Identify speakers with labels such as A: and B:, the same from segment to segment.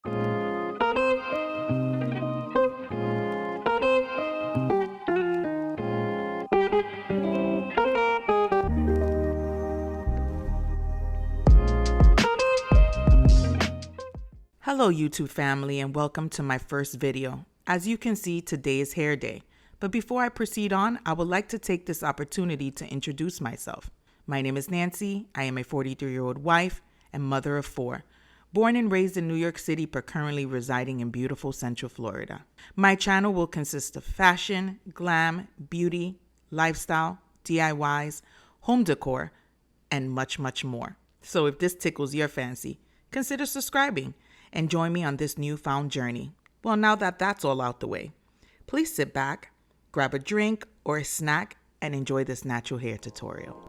A: Hello YouTube family and welcome to my first video. As you can see, today is hair day. But before I proceed on, I would like to take this opportunity to introduce myself. My name is Nancy. I am a 43-year-old wife and mother of 4. Born and raised in New York City but currently residing in beautiful Central Florida. My channel will consist of fashion, glam, beauty, lifestyle, DIYs, home decor, and much, much more. So if this tickles your fancy, consider subscribing and join me on this newfound journey. Well, now that that's all out the way, please sit back, grab a drink or a snack, and enjoy this natural hair tutorial.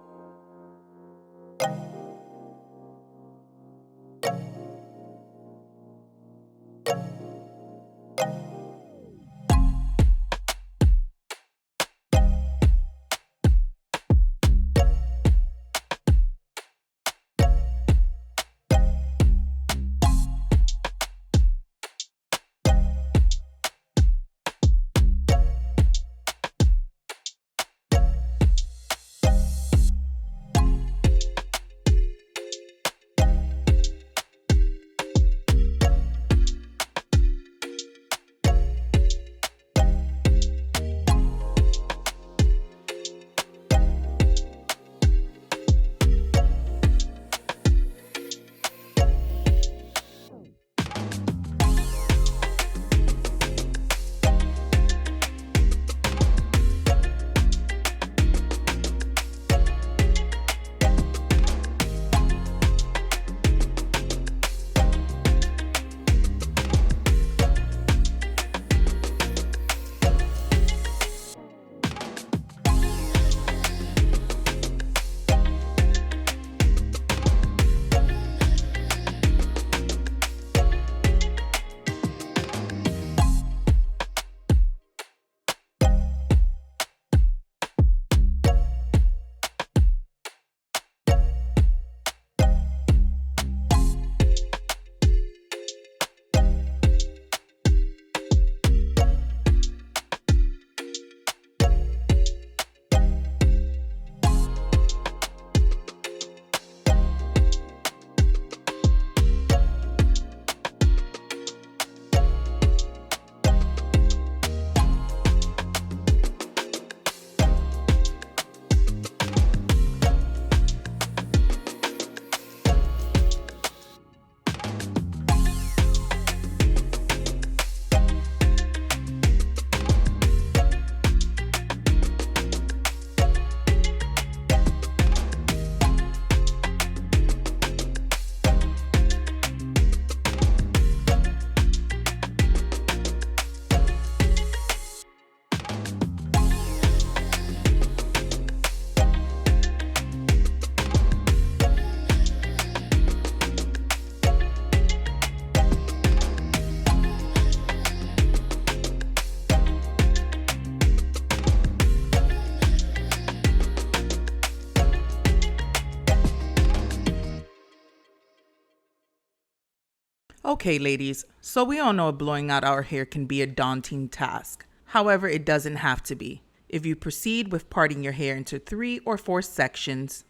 A: Okay, ladies, so we all know blowing out our hair can be a daunting task. However, it doesn't have to be. If you proceed with parting your hair into 3 or 4 sections,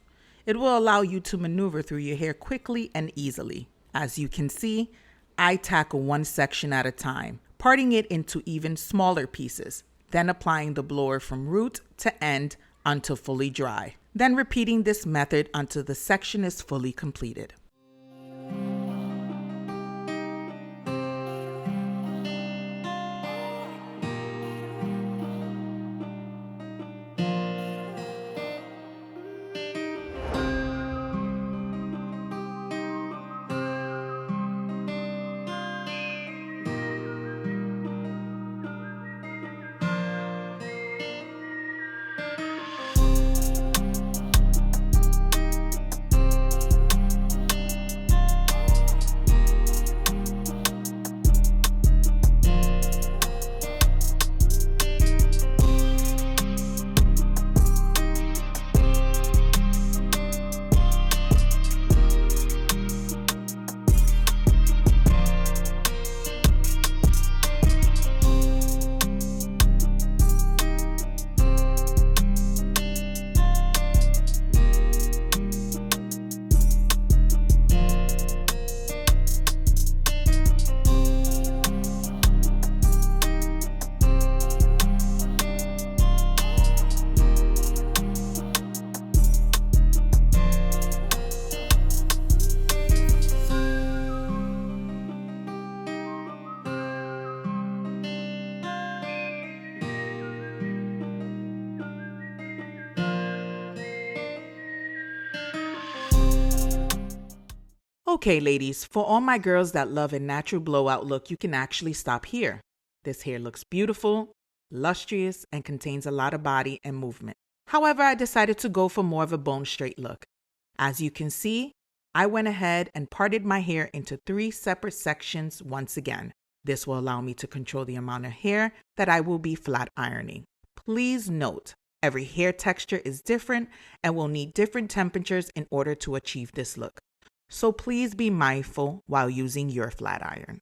A: it will allow you to maneuver through your hair quickly and easily. As you can see, I tackle one section at a time, parting it into even smaller pieces, then applying the blower from root to end until fully dry. Then repeating this method until the section is fully completed. Okay, ladies, for all my girls that love a natural blowout look, you can actually stop here. This hair looks beautiful, lustrous, and contains a lot of body and movement. However, I decided to go for more of a bone straight look. As you can see, I went ahead and parted my hair into 3 separate sections once again. This will allow me to control the amount of hair that I will be flat ironing. Please note, every hair texture is different and will need different temperatures in order to achieve this look. So please be mindful while using your flat iron.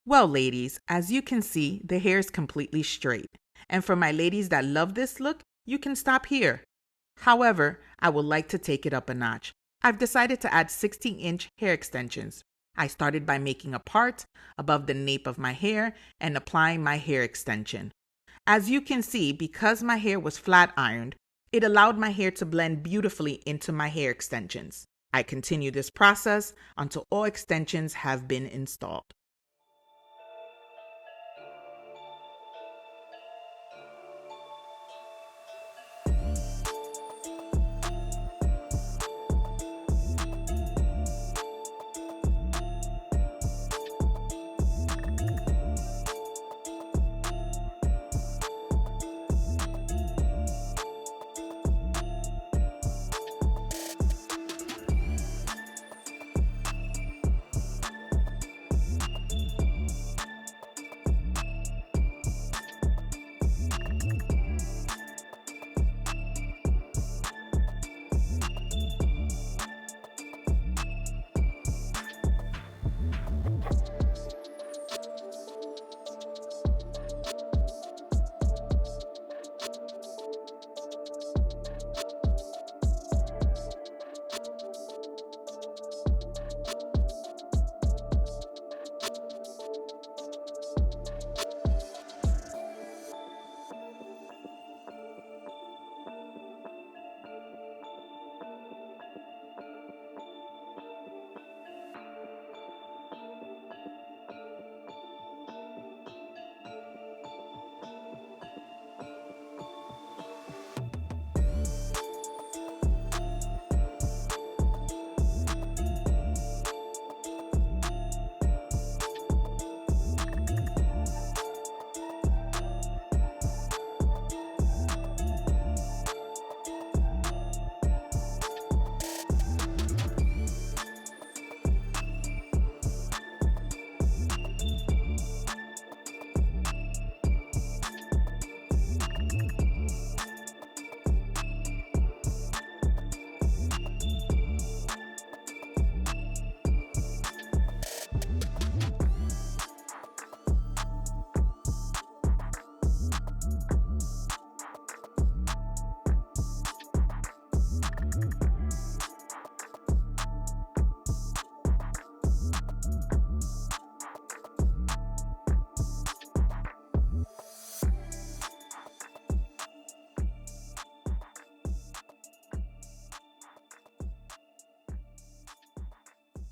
A: Well, ladies, as you can see, the hair is completely straight. And for my ladies that love this look, you can stop here. However, I would like to take it up a notch. I've decided to add 16-inch hair extensions. I started by making a part above the nape of my hair and applying my hair extension. As you can see, because my hair was flat ironed, it allowed my hair to blend beautifully into my hair extensions. I continue this process until all extensions have been installed.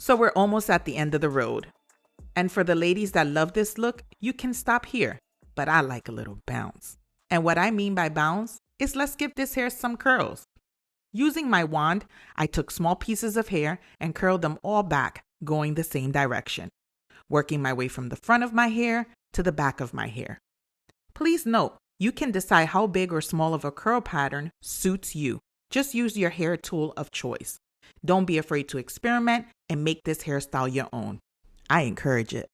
A: So we're almost at the end of the road. And for the ladies that love this look, you can stop here, but I like a little bounce. And what I mean by bounce is let's give this hair some curls. Using my wand, I took small pieces of hair and curled them all back, going the same direction, working my way from the front of my hair to the back of my hair. Please note, you can decide how big or small of a curl pattern suits you. Just use your hair tool of choice. Don't be afraid to experiment and make this hairstyle your own. I encourage it.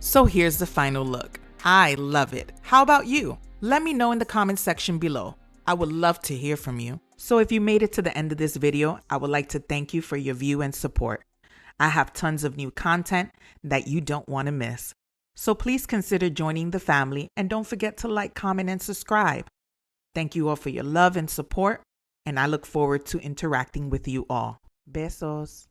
A: So here's the final look. I love it. How about you? Let me know in the comment section below. I would love to hear from you. So if you made it to the end of this video, I would like to thank you for your view and support. I have tons of new content that you don't want to miss. So please consider joining the family and don't forget to like, comment, and subscribe. Thank you all for your love and support, and I look forward to interacting with you all. Besos.